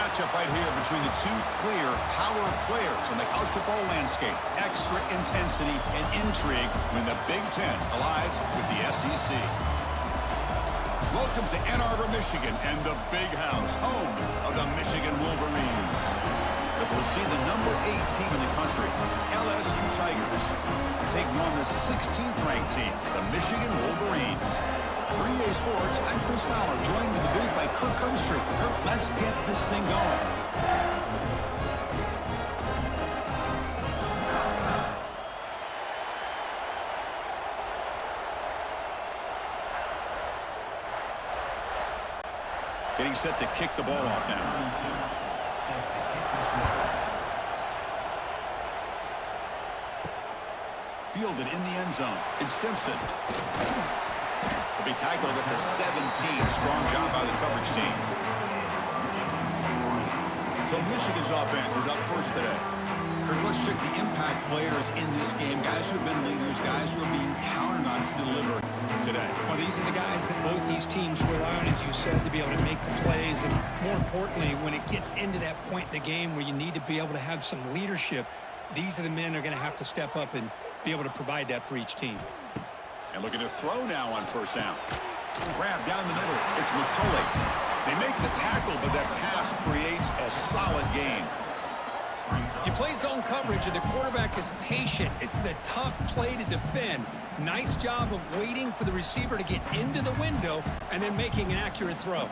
matchup right here between the two clear power players on the college football landscape. Extra intensity and intrigue when the Big Ten collides with the SEC. Welcome to Ann Arbor, Michigan, and the Big House, home of the Michigan Wolverines. As we'll see the number 8 team in the country, LSU Tigers, taking on the 16th ranked team, the Michigan Wolverines. Green Day Sports, I'm Chris Fowler, joined in the booth by Kirk Herbstreit. Kirk, let's get this thing going. Getting set to kick the ball off now. Fielded in the end zone. It's Simpson. Be tackled at the 17. Strong job by the coverage team. So Michigan's offense is up first today. Kirk, let's check the impact players in this game. Guys who have been leaders, guys who are being counted on to deliver today. Well, these are the guys that both these teams rely on, as you said, to be able to make the plays. And more importantly, when it gets into that point in the game where you need to be able to have some leadership, these are the men that are going to have to step up and be able to provide that for each team. And looking to throw now on first down. Grab down the middle. It's McCulley. They make the tackle, but that pass creates a solid gain. If you play zone coverage and the quarterback is patient, it's a tough play to defend. Nice job of waiting for the receiver to get into the window and then making an accurate throw.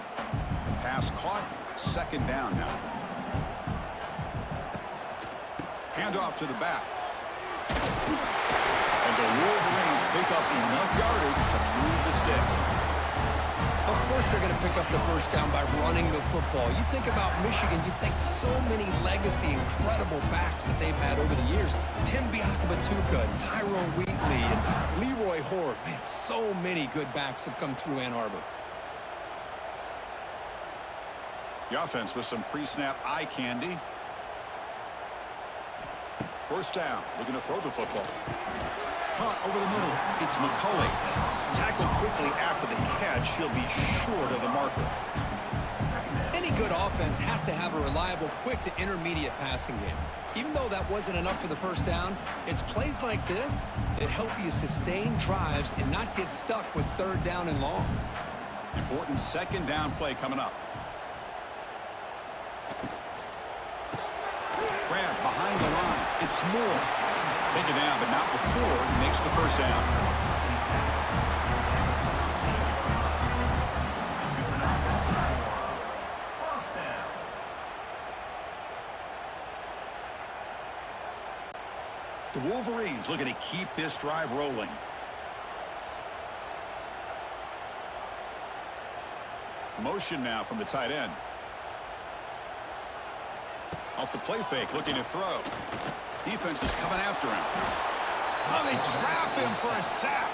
Pass caught. Second down now. Handoff to the back. And the Wolverines pick up enough yardage to move the Stix. Of course they're going to pick up the first down by running the football. You think about Michigan, you think so many legacy, incredible backs that they've had over the years. Tim Biakabatuka and Tyrone Wheatley and Leroy Hort. Man, so many good backs have come through Ann Arbor. The offense with some pre-snap eye candy. First down, looking to throw the football. Caught over the middle. It's McCulley. Tackled quickly after the catch. He'll be short of the marker. Any good offense has to have a reliable, quick to intermediate passing game. Even though that wasn't enough for the first down, it's plays like this that help you sustain drives and not get stuck with third down and long. Important second down play coming up. Grab behind the line. It's Moore. Take it down, but not before he makes the first down. The Wolverines looking to keep this drive rolling. Motion now from the tight end. Off the play fake, looking to throw. Defense is coming after him. Oh, they trap him for a sack.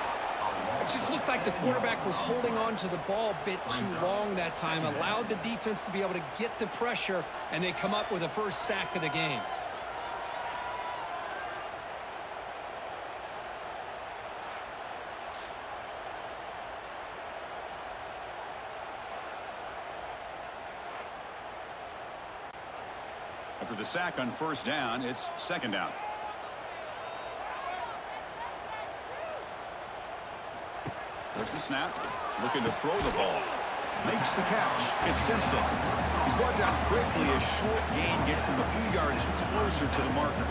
It just looked like the quarterback was holding on to the ball a bit too long that time, allowed the defense to be able to get the pressure, and they come up with the first sack of the game. After the sack on first down, it's second down. There's the snap. Looking to throw the ball. Makes the catch. It's Simpson. He's brought down quickly. A short gain gets them a few yards closer to the marker.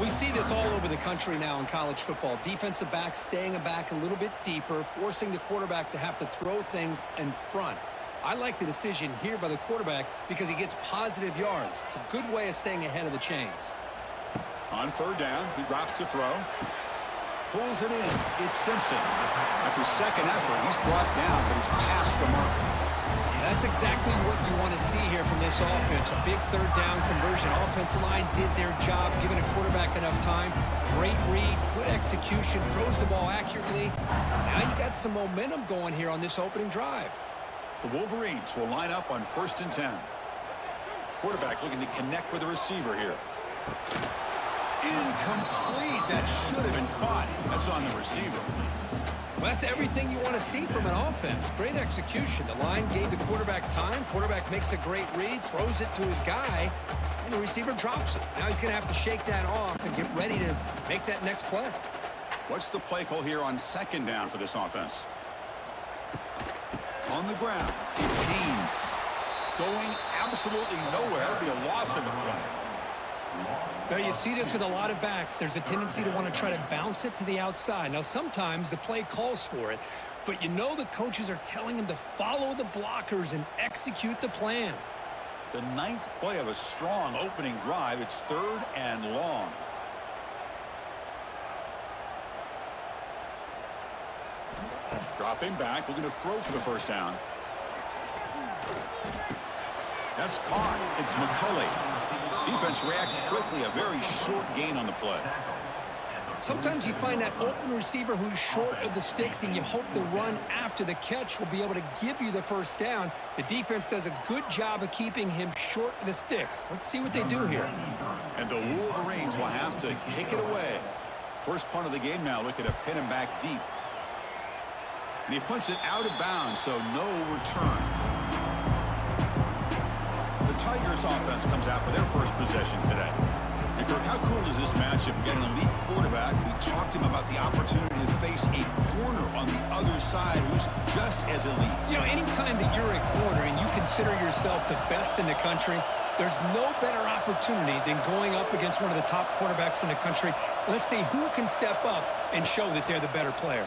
We see this all over the country now in college football. Defensive backs staying back a little bit deeper, forcing the quarterback to have to throw things in front. I like the decision here by the quarterback because he gets positive yards. It's a good way of staying ahead of the chains. On third down, he drops to throw. Pulls it in. It's Simpson. After second effort, he's brought down, but he's past the mark. That's exactly what you want to see here from this offense. A big third down conversion. Offensive line did their job, giving a quarterback enough time. Great read, good execution, throws the ball accurately. Now you got some momentum going here on this opening drive. The Wolverines will line up on 1st and 10. Quarterback looking to connect with the receiver here. Incomplete. That should have been caught. That's on the receiver. Well, that's everything you want to see from an offense. Great execution. The line gave the quarterback time. Quarterback makes a great read, throws it to his guy, and the receiver drops it. Now he's going to have to shake that off and get ready to make that next play. What's the play call here on second down for this offense? On the ground, it's Haynes. Going absolutely nowhere. That would be a loss of the play. Now, you see this with a lot of backs. There's a tendency to want to try to bounce it to the outside. Now, sometimes the play calls for it, but you know the coaches are telling them to follow the blockers and execute the plan. The 9th play of a strong opening drive. It's 3rd and long. Dropping back, looking to throw for the first down. That's caught. It's McCulley. Defense reacts quickly. A very short gain on the play. Sometimes you find that open receiver who's short of the sticks, and you hope the run after the catch will be able to give you the first down. The defense does a good job of keeping him short of the sticks. Let's see what they do here. And the Wolverines will have to kick it away. First punt of the game now, looking to pin him back deep. And he punts it out of bounds, so no return. The Tigers offense comes out for their first possession today. And Kirk, how cool is this matchup? We got an elite quarterback. We talked to him about the opportunity to face a corner on the other side who's just as elite. You know, anytime that you're a corner and you consider yourself the best in the country, there's no better opportunity than going up against one of the top quarterbacks in the country. Let's see who can step up and show that they're the better player.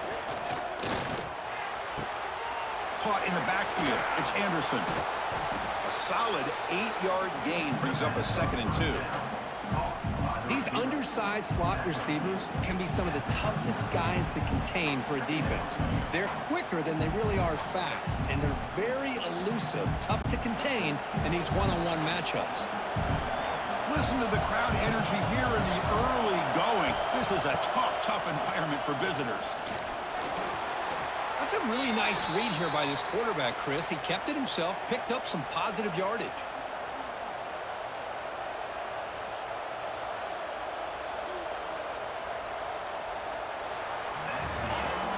Caught in the backfield. It's Anderson. A solid 8-yard gain brings up a 2nd and 2. These undersized slot receivers can be some of the toughest guys to contain for a defense. They're quicker than they really are fast, and they're very elusive, tough to contain in these one-on-one matchups. Listen to the crowd energy here in the early going. This is a tough environment for visitors. That's a really nice read here by this quarterback, Chris. He kept it himself, picked up some positive yardage.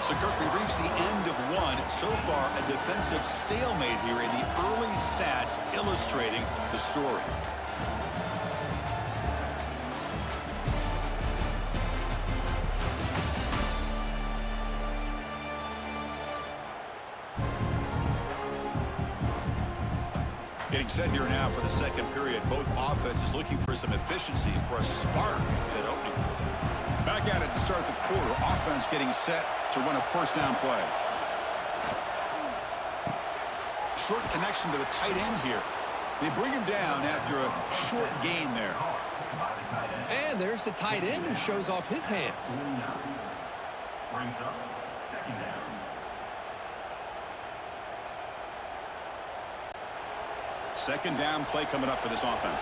So, Kirk, we reached the end of one. So far, a defensive stalemate here in the early stats illustrating the story. Getting set here now for the second period. Both offenses looking for some efficiency, for a spark to that opening. Back at it to start the quarter. Offense getting set to run a first down play. Short connection to the tight end here. They bring him down after a short gain there. And there's the tight end who shows off his hands. Brings up 2nd down. Second down play coming up for this offense.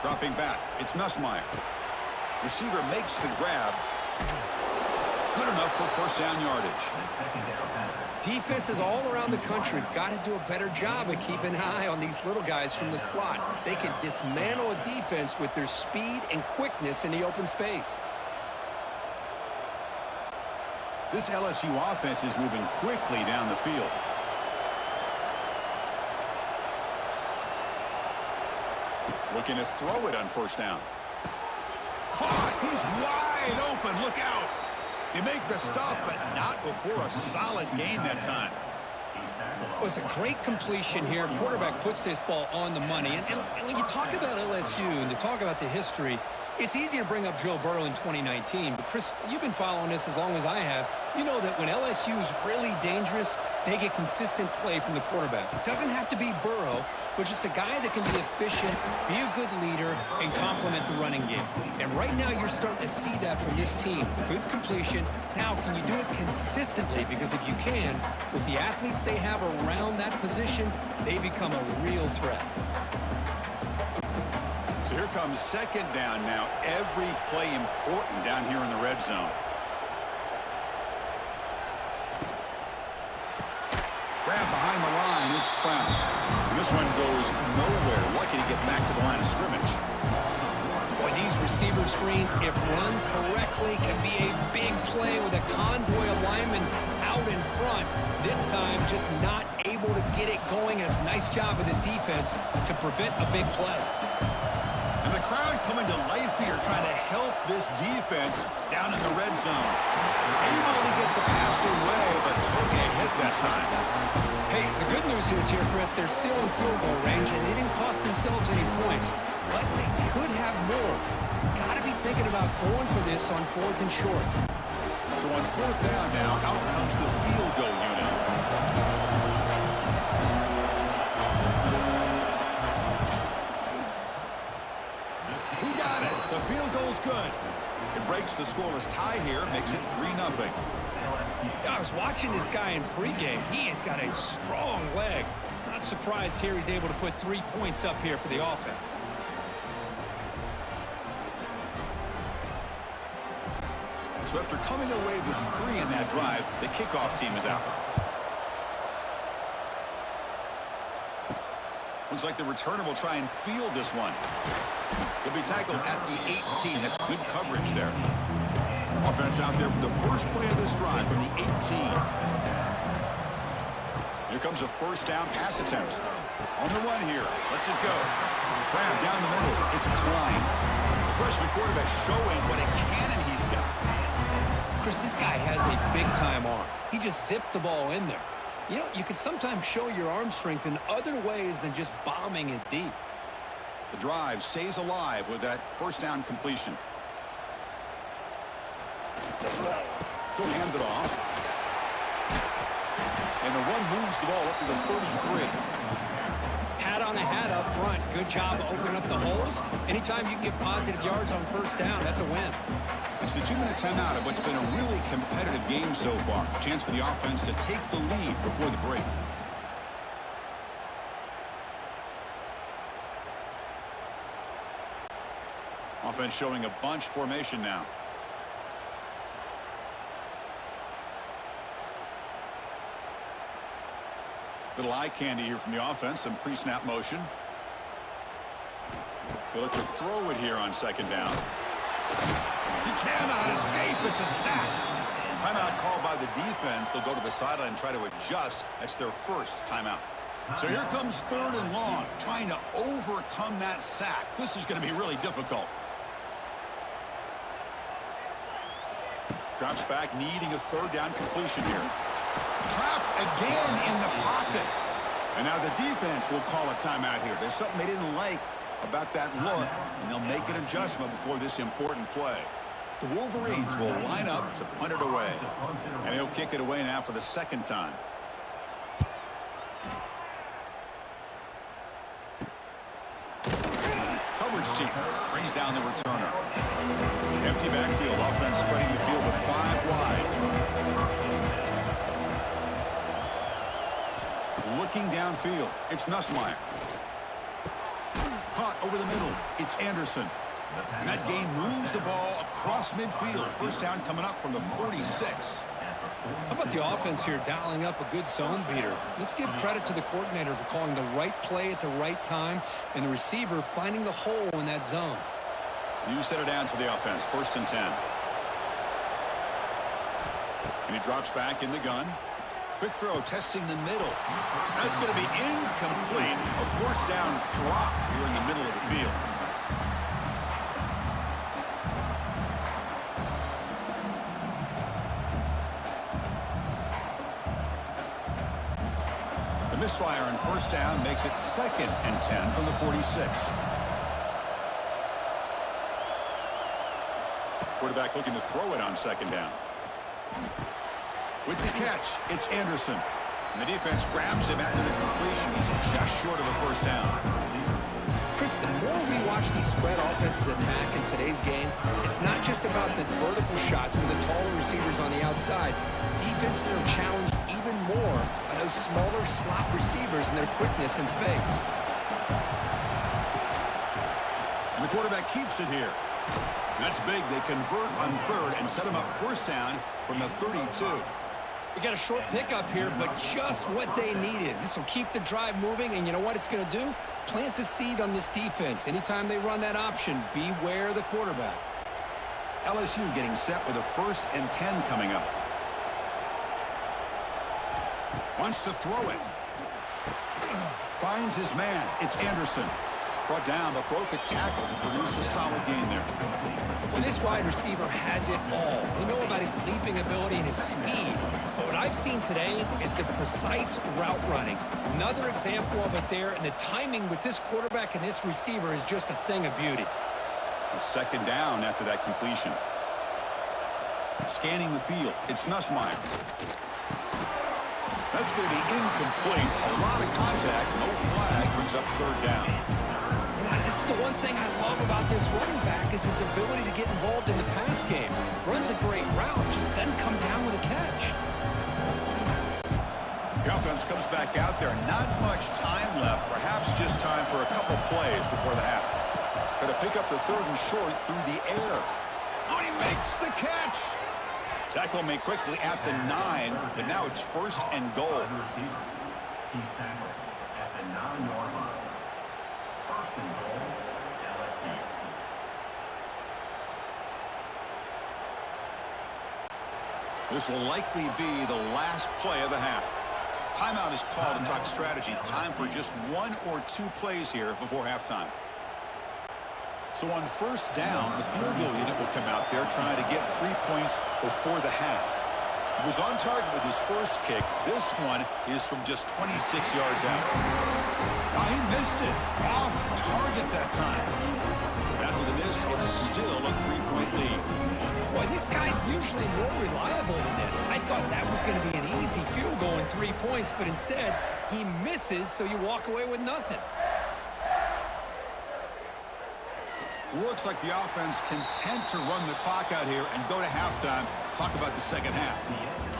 Dropping back, it's Nussmeier. Receiver makes the grab. Good enough for first down yardage. Defenses all around the country have got to do a better job of keeping an eye on these little guys from the slot. They can dismantle a defense with their speed and quickness in the open space. This LSU offense is moving quickly down the field. Looking to throw it on first down. Caught! He's wide open. Look out. They make the stop, but not before a solid gain that time. It was a great completion here. Quarterback puts this ball on the money. And when you talk about LSU and you talk about the history, it's easy to bring up Joe Burrow in 2019. But, Chris, you've been following this as long as I have. You know that when LSU is really dangerous, they get consistent play from the quarterback. It doesn't have to be Burrow, but just a guy that can be efficient, be a good leader, and complement the running game. And right now you're starting to see that from this team. Good completion. Now, can you do it consistently? Because if you can, with the athletes they have around that position, they become a real threat. So here comes second down now. Every play important down here in the red zone. Grab behind the line. It's Sprout. This one goes nowhere. Lucky to get back to the line of scrimmage. Boy, these receiver screens, if run correctly, can be a big play with a convoy of linemen out in front. This time, just not able to get it going. And it's a nice job of the defense to prevent a big play. And the crowd coming to life here, trying to help this defense down in the red zone. Able to get the pass away, but took a hit that time. Hey, the good news is here, Chris, they're still in field goal range, and they didn't cost themselves any points. But they could have more. Got to be thinking about going for this on 4th and short. So on 4th down now, out comes the field goal unit. He got it. The field goal's good. It breaks the scoreless tie here, makes it 3-0. I was watching this guy in pregame. He has got a strong leg. Not surprised here he's able to put 3 points up here for the offense. So after coming away with 3 in that drive, the kickoff team is out. Looks like the returner will try and field this one. He'll be tackled at the 18. That's good coverage there. Offense out there for the first play of this drive from the 18. Here comes a first down pass attempt. On the run here. Lets it go. Grab down the middle. It's Klein. The freshman quarterback showing what a cannon he's got. Chris, this guy has a big-time arm. He just zipped the ball in there. You know, you can sometimes show your arm strength in other ways than just bombing it deep. The drive stays alive with that first down completion. He'll hand it off. And the run moves the ball up to the 33. Hat on a hat up front. Good job opening up the holes. Anytime you can get positive yards on first down, that's a win. It's the 2-minute timeout of what's been a really competitive game so far. A chance for the offense to take the lead before the break. Offense showing a bunch formation now. Little eye candy here from the offense. Some pre-snap motion. They look to throw it here on 2nd down. He cannot escape. It's a sack. Timeout called by the defense. They'll go to the sideline and try to adjust. That's their first timeout. So here comes 3rd and long, trying to overcome that sack. This is going to be really difficult. Drops back, needing a 3rd down completion here. Trapped again in the pocket. And now the defense will call a timeout here. There's something they didn't like about that look, and they'll make an adjustment before this important play. The Wolverines will line up to punt it away. And he'll kick it away now for the 2nd time. Coverage team brings down the returner. Empty backfield. Offense spreading the field with 5 wide. Looking downfield. It's Nussmeier. Caught over the middle. It's Anderson. And that game moves the ball across midfield. First down coming up from the 46. How about the offense here dialing up a good zone beater? Let's give credit to the coordinator for calling the right play at the right time and the receiver finding the hole in that zone. New set of downs for the offense. 1st and 10. And he drops back in the gun. Quick throw, testing the middle. That's going to be incomplete. A first down drop here in the middle of the field. The misfire on first down makes it 2nd and 10 from the 46. Quarterback looking to throw it on 2nd down. With the catch, it's Anderson. And the defense grabs him after the completion. He's just short of a first down. Chris, the more we watch these spread offenses attack in today's game, it's not just about the vertical shots with the taller receivers on the outside. Defenses are challenged even more by those smaller slot receivers and their quickness in space. And the quarterback keeps it here. That's big. They convert on 3rd and set him up first down from the 32. We got a short pickup here, but just what they needed. This will keep the drive moving, and you know what it's going to do? Plant a seed on this defense. Anytime they run that option, beware of the quarterback. LSU getting set with a 1st and 10 coming up. Wants to throw it. Finds his man. It's Anderson. Brought down, but broke a tackle to produce a solid gain there. Well, this wide receiver has it all. We know about his leaping ability and his speed. But what I've seen today is the precise route running. Another example of it there, and the timing with this quarterback and this receiver is just a thing of beauty. A 2nd down after that completion. Scanning the field, it's Nussmeier. That's going to be incomplete. A lot of contact, no flag, brings up 3rd down. Yeah, this is the one thing I love about this running back is his ability to get involved in the pass game. Runs a great route, just doesn't come down with a catch. The offense comes back out there. Not much time left. Perhaps just time for a couple plays before the half. Going to pick up the 3rd and short through the air. Oh, he makes the catch. Tackle made quickly at the 9, but now it's 1st and goal. He's tackled at the 9-yard line. 1st and goal, LSU. This will likely be the last play of the half. Timeout is called to talk strategy. Time for just 1 or 2 plays here before halftime. So on 1st down, the field goal unit will come out there trying to get 3 points before the half. He was on target with his 1st kick. This one is from just 26 yards out. Now he missed it. Off target that time. After the miss, it's still a 3-point lead. Boy, this guy's usually more reliable than this. I thought that was going to be an easy field goal in 3 points, but instead, he misses, so you walk away with nothing. Looks like the offense content to run the clock out here and go to halftime. Talk about the 2nd half.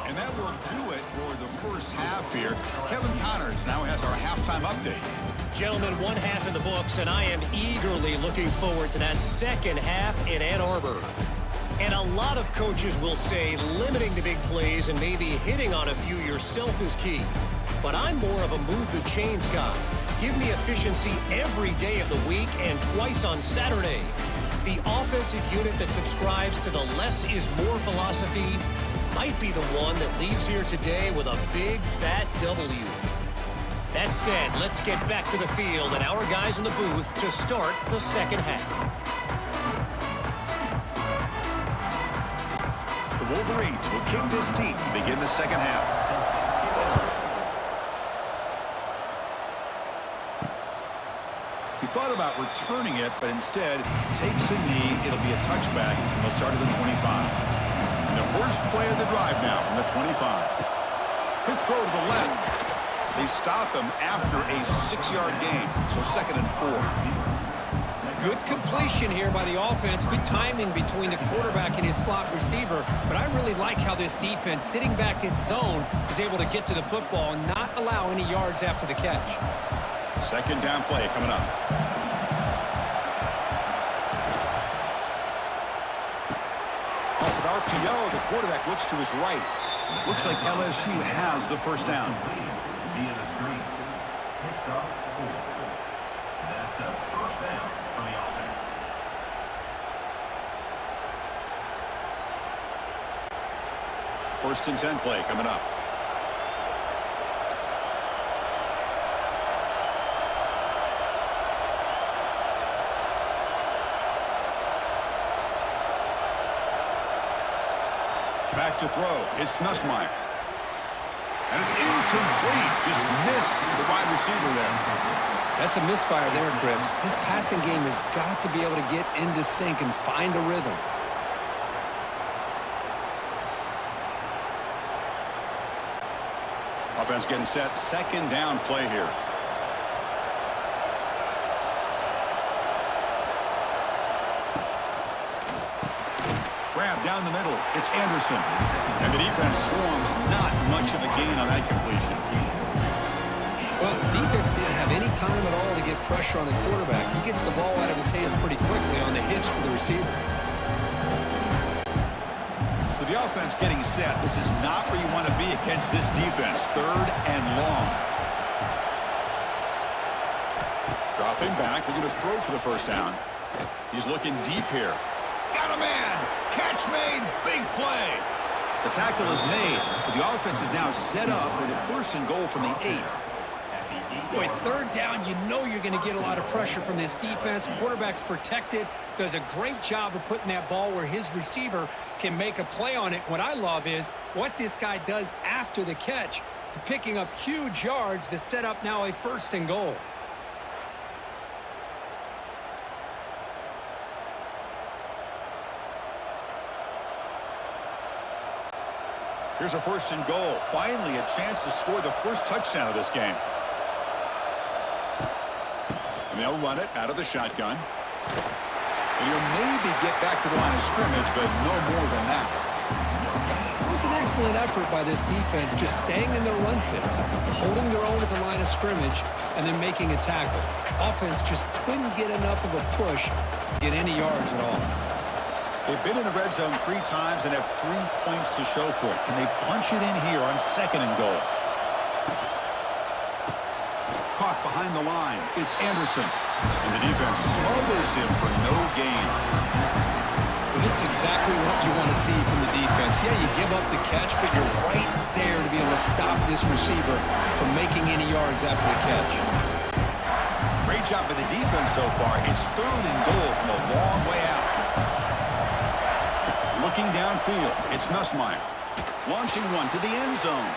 And that will do it for the 1st half here. Kevin Connors now has our halftime update. Gentlemen, 1 half in the books, and I am eagerly looking forward to that 2nd half in Ann Arbor. And a lot of coaches will say limiting the big plays and maybe hitting on a few yourself is key. But I'm more of a move the chains guy. Give me efficiency every day of the week and twice on Saturday. The offensive unit that subscribes to the less is more philosophy might be the one that leaves here today with a big fat W. That said, let's get back to the field and our guys in the booth to start the 2nd half. The Wolverines will kick this deep to begin the 2nd half. He thought about returning it, but instead takes a knee. It'll be a touchback, and they'll start at the 25. And the first play of the drive now from the 25. Quick throw to the left. They stop him after a 6-yard gain, so 2nd and 4. Good completion here by the offense. Good timing between the quarterback and his slot receiver. But I really like how this defense, sitting back in zone, is able to get to the football and not allow any yards after the catch. 2nd down play coming up. Off an RPO, the quarterback looks to his right. Looks like LSU has the 1st down. Via the screen. Picks up 4. That's a 1st down for the offense. First and 10 play coming up. Back to throw. It's Nussmeier. And it's incomplete. Just missed the wide receiver there. That's a misfire there, Chris. This passing game has got to be able to get into sync and find a rhythm. Offense getting set. 2nd down play here. Grab down the middle. It's Anderson. And the defense swarms. Not much of a gain on that completion. Well, the defense didn't have any time at all to get pressure on the quarterback. He gets the ball out of his hands pretty quickly on the hitch to the receiver. So With the offense getting set, this is not where you want to be against this defense. 3rd and long. Dropping back, looking to throw for the first down. He's looking deep here. Got a man. Catch made. Big play. The tackle is made, but the offense is now set up with a 1st and goal from the 8. Boy, 3rd down, you know you're going to get a lot of pressure from this defense. Quarterback's protected, does a great job of putting that ball where his receiver can make a play on it. What I love is what this guy does after the catch to picking up huge yards to set up now a 1st and goal. Here's a 1st and goal. Finally, a chance to score the first touchdown of this game. And they'll run it out of the shotgun. And he'll maybe get back to the line of scrimmage, but no more than that. It was an excellent effort by this defense, just staying in their run fits, holding their own at the line of scrimmage, and then making a tackle. Offense just couldn't get enough of a push to get any yards at all. They've been in the red zone 3 times and have 3 points to show for it. Can they punch it in here on 2nd and goal? Caught behind the line. It's Anderson. And the defense smothers him for no gain. Well, this is exactly what you want to see from the defense. Yeah, you give up the catch, but you're right there to be able to stop this receiver from making any yards after the catch. Great job by the defense so far. It's 3rd and goal from a long way out. Looking downfield, it's Nussmeier. Launching one to the end zone.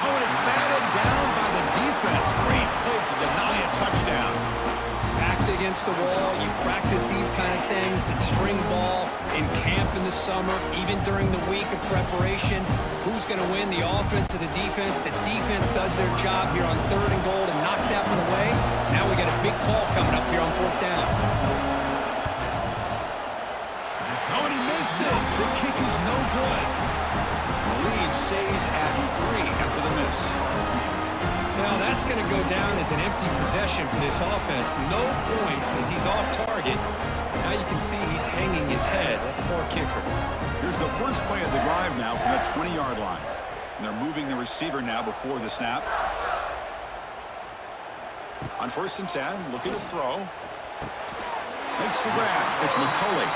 Oh, and it's batted down by the defense. Great play to deny a touchdown. Backed against the wall, you practice these kind of things in spring ball, in camp in the summer, even during the week of preparation. Who's going to win, the offense or the defense? The defense does their job here on 3rd and goal to knock that one away. Now we got a big call coming up here on 4th down. The kick is no good. The lead stays at 3 after the miss. Now that's going to go down as an empty possession for this offense. No points as he's off target. Now you can see he's hanging his head. That poor kicker. Here's the first play of the drive now from the 20-yard line. And they're moving the receiver now before the snap. On 1st and 10, looking to throw. Makes the grab. It's McCulley.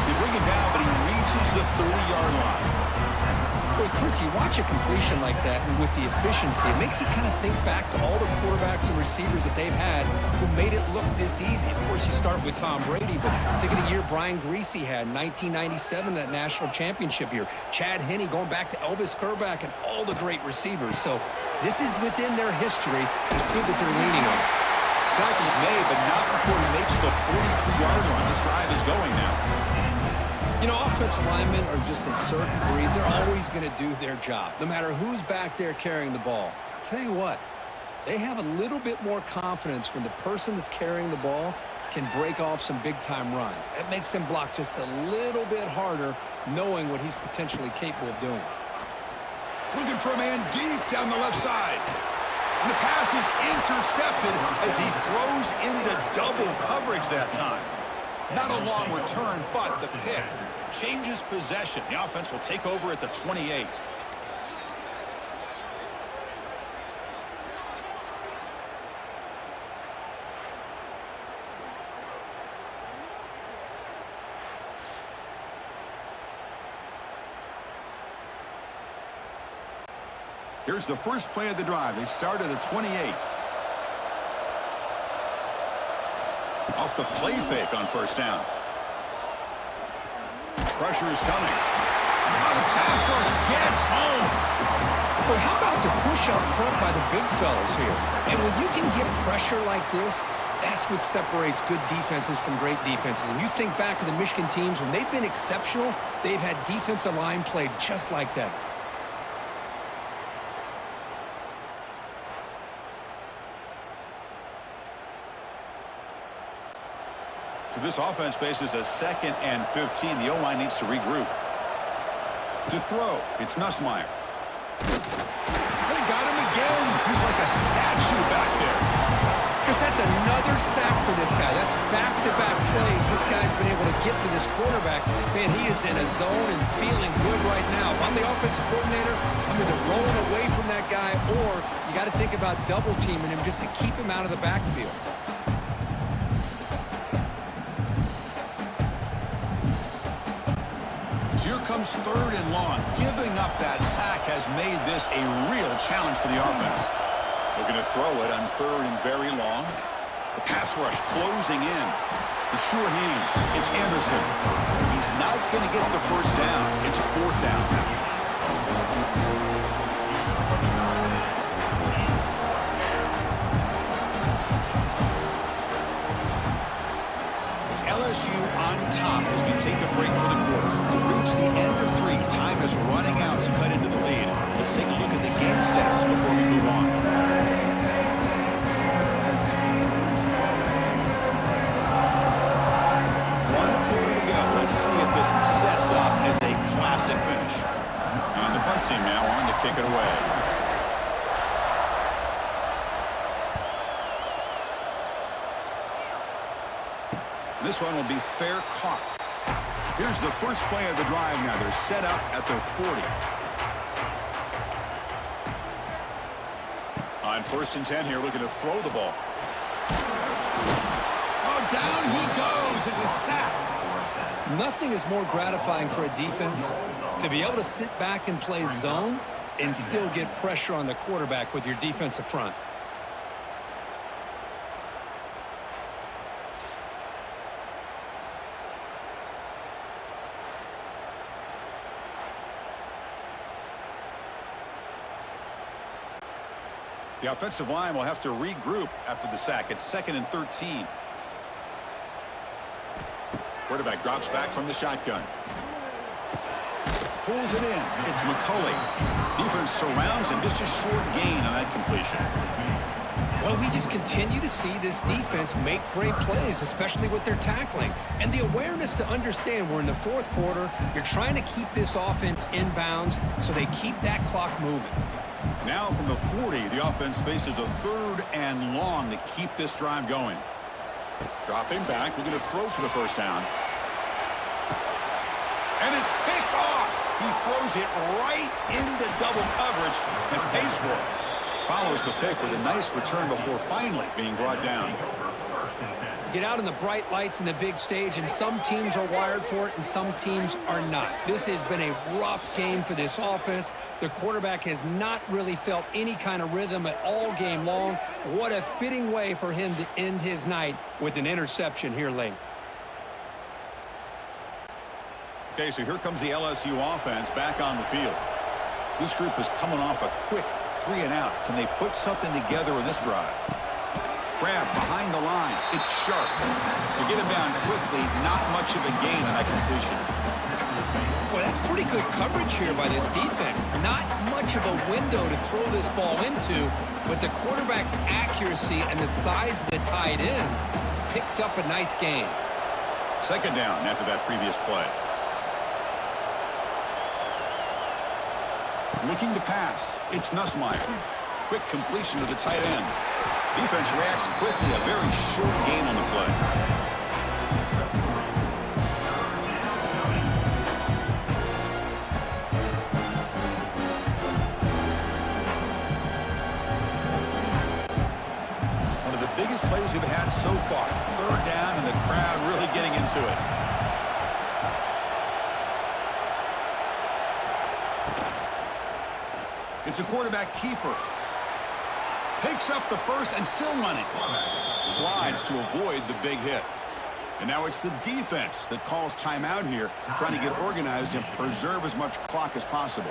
They bring him down, but he reaches the 30-yard line. Boy, Chris, you watch a completion like that, and with the efficiency, it makes you kind of think back to all the quarterbacks and receivers that they've had who made it look this easy. Of course, you start with Tom Brady, but think of the year Brian Greasy had in 1997, that national championship year. Chad Henne going back to Elvis Kerback and all the great receivers. So this is within their history, and it's good that they're leaning on it. Tackle's made, but not before he makes the 43-yard line. This drive is going now. You know, offensive linemen are just a certain breed. They're always going to do their job, no matter who's back there carrying the ball. I'll tell you what, they have a little bit more confidence when the person that's carrying the ball can break off some big-time runs. That makes them block just a little bit harder, knowing what he's potentially capable of doing. Looking for a man deep down the left side. And the pass is intercepted as he throws into double coverage that time. Not a long return, but the pick changes possession. The offense will take over at the 28. Here's the first play of the drive. They start at the 28. Off the play fake on 1st down. Pressure is coming. Oh, the pass rush gets home. Well, how about the push up front by the big fellas here? And when you can get pressure like this, that's what separates good defenses from great defenses. And you think back to the Michigan teams, when they've been exceptional, they've had defensive line played just like that. This offense faces a 2nd and 15. The O-line needs to regroup. To throw, it's Nussmeier. They got him again. He's like a statue back there. Because Chris, that's another sack for this guy. That's back-to-back plays. This guy's been able to get to this quarterback. Man, he is in a zone and feeling good right now. If I'm the offensive coordinator, I'm either rolling away from that guy or you got to think about double-teaming him just to keep him out of the backfield. So here comes 3rd and long. Giving up that sack has made this a real challenge for the offense. Looking to throw it on 3rd and very long. The pass rush closing in. The sure hands. It's Anderson. He's not going to get the first down. It's 4th down. It's LSU on top as we take a break for the quarter. We've reached the end of 3. Time is running out to cut into the lead. Let's take a look at the game sets before we move on. Let's see if this sets up as a classic finish. And the punt team now on to kick it away. This one will be fair caught. Here's the first play of the drive now. They're set up at their 40. On 1st and 10 here, looking to throw the ball. Oh, down he goes. It's a sack. Nothing is more gratifying for a defense to be able to sit back and play zone and still get pressure on the quarterback with your defensive front. The offensive line will have to regroup after the sack. It's 2nd and 13. Quarterback drops back from the shotgun. Pulls it in. It's McCulley. Defense surrounds him. Just a short gain on that completion. Well, we just continue to see this defense make great plays, especially with their tackling. And the awareness to understand we're in the 4th quarter. You're trying to keep this offense in bounds so they keep that clock moving. Now from the 40, the offense faces a 3rd and long to keep this drive going. Dropping back, looking to throw for the first down. And it's picked off. He throws it right into double coverage and pays for it. Follows the pick with a nice return before finally being brought down. Get out in the bright lights and the big stage, and some teams are wired for it and some teams are not. This has been a rough game for this offense. The quarterback has not really felt any kind of rhythm at all game long. What a fitting way for him to end his night with an interception here late. Okay, so here comes the LSU offense back on the field. This group is coming off a quick 3 and out. Can they put something together in this drive? Grab behind the line. It's sharp. To get him down quickly, not much of a gain on that completion. Boy, that's pretty good coverage here by this defense. Not much of a window to throw this ball into, but the quarterback's accuracy and the size of the tight end picks up a nice gain. 2nd down after that previous play. Looking to pass. It's Nussmeier. Quick completion to the tight end. Defense reacts quickly. A very short gain on the play. One of the biggest plays we've had so far. 3rd down and the crowd really getting into it. It's a quarterback keeper. Picks up the first and still running. Slides to avoid the big hit. And now it's the defense that calls timeout here, trying to get organized and preserve as much clock as possible.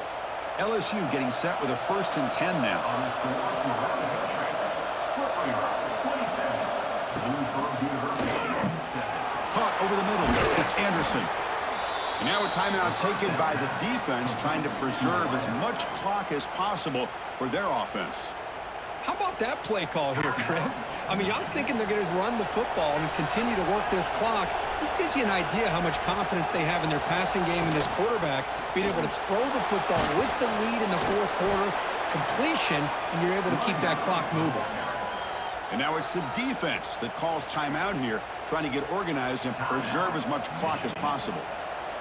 LSU getting set with a 1st and 10 now. Caught over the middle. It's Anderson. And now a timeout taken by the defense, trying to preserve as much clock as possible for their offense. How about that play call here, Chris? I mean, I'm thinking they're going to run the football and continue to work this clock. This gives you an idea how much confidence they have in their passing game and this quarterback being able to throw the football with the lead in the 4th quarter, completion, and you're able to keep that clock moving. And now it's the defense that calls timeout here, trying to get organized and preserve as much clock as possible.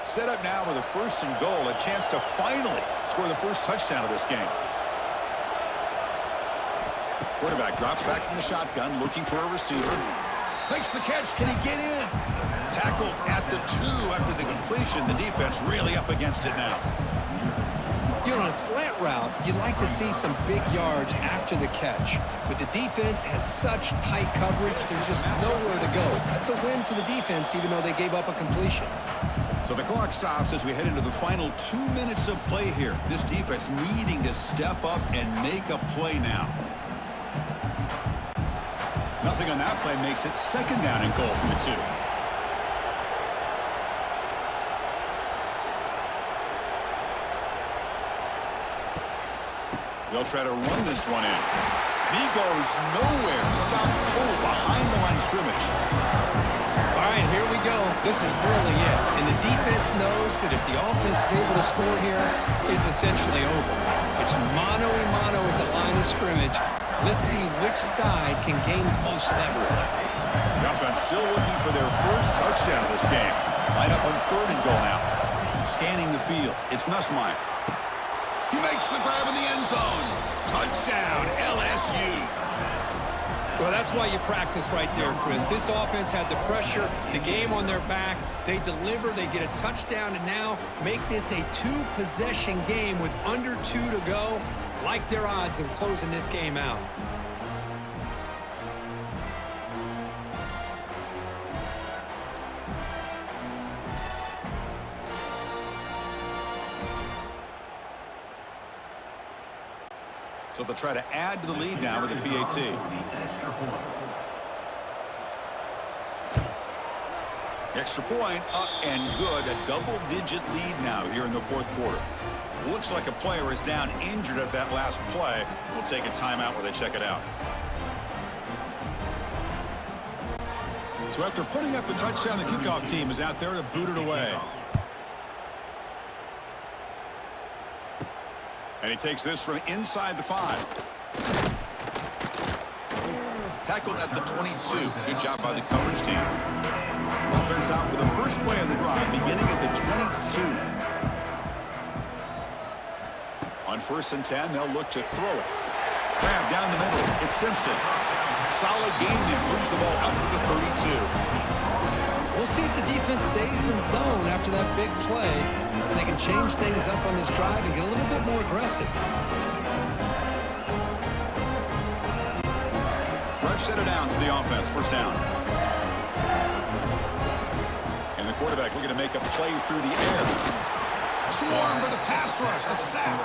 Set up now with a 1st and goal, a chance to finally score the first touchdown of this game. Quarterback drops back from the shotgun, looking for a receiver. Makes the catch. Can he get in? Tackled at the 2 after the completion. The defense really up against it now. You know, on a slant route, you'd like to see some big yards after the catch. But the defense has such tight coverage, there's just nowhere to go. That's a win for the defense, even though they gave up a completion. So the clock stops as we head into the final 2 minutes of play here. This defense needing to step up and make a play now. Nothing on that play makes it 2nd down and goal from the 2. They'll try to run this one in. And he goes nowhere. Stop cold behind the line of scrimmage. All right, here we go. This is really it. And the defense knows that if the offense is able to score here, it's essentially over. It's mano-a-mano at the line of scrimmage. Let's see which side can gain most leverage. The offense still looking for their first touchdown of this game. Line up on 3rd and goal now. Scanning the field. It's Nussmeier. He makes the grab in the end zone. Touchdown, LSU. Well, that's why you practice right there, Chris. This offense had the pressure, the game on their back. They deliver, they get a touchdown, and now make this a 2-possession game with under 2 to go. Like their odds of closing this game out. So they'll try to add to the lead now with a PAT. Extra point up and good. A double-digit lead now here in the 4th quarter. Looks like a player is down injured at that last play. We'll take a timeout while they check it out. So after putting up a touchdown, the kickoff team is out there to boot it away. And he takes this from inside the 5. Tackled at the 22. Good job by the coverage team. Offense out for the first play of the drive, beginning at the 22. On 1st and 10, they'll look to throw it. Grab down the middle. It's Simpson. Solid game there. Moves the ball out to the 32. We'll see if the defense stays in zone after that big play. If they can change things up on this drive and get a little bit more aggressive. Fresh set of downs for the offense. 1st down. And the quarterback looking to make a play through the air. Swarm for the pass rush. A sack.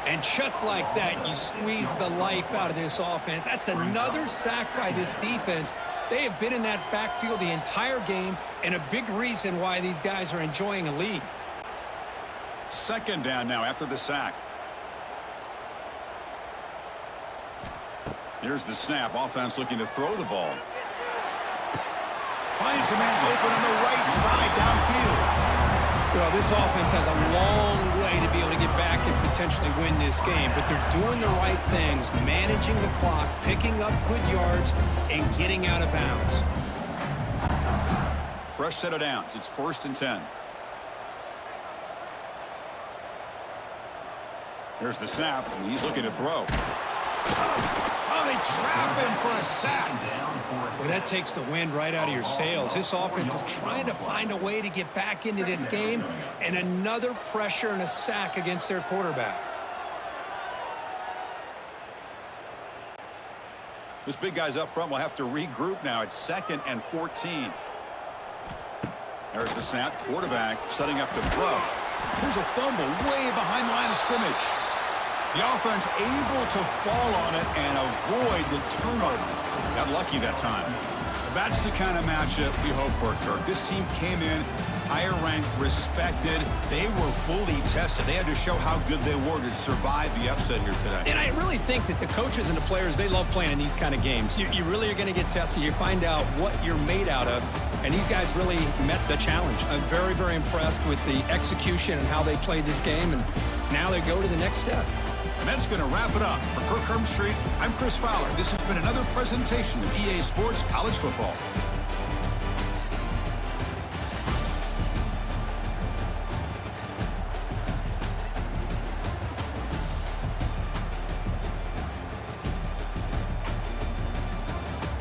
And just like that, you squeeze the life out of this offense. That's another sack by this defense. They have been in that backfield the entire game, and a big reason why these guys are enjoying a lead. 2nd down now after the sack. Here's the snap. Offense looking to throw the ball. Finds a man open on the right side downfield. Well, this offense has a long way to be able to get back and potentially win this game, but they're doing the right things, managing the clock, picking up good yards, and getting out of bounds. Fresh set of downs. It's 1st and 10. Here's the snap. He's looking to throw. Oh, they trap him for a sack. Well, that takes the wind right out of your sails. This offense is trying to find a way to get back into this game, and another pressure and a sack against their quarterback. This big guy's up front will have to regroup now. It's 2nd and 14. There's the snap. Quarterback setting up to throw. Here's a fumble way behind the line of scrimmage. The offense able to fall on it and avoid the turnover. Got lucky that time. That's the kind of matchup we hope for, Kirk. This team came in higher ranked, respected. They were fully tested. They had to show how good they were to survive the upset here today. And I really think that the coaches and the players, they love playing in these kind of games. You really are going to get tested. You find out what you're made out of. And these guys really met the challenge. I'm very, very impressed with the execution and how they played this game. And now they go to the next step. And that's going to wrap it up. For Kirk Street, I'm Chris Fowler. This has been another presentation of EA Sports College Football.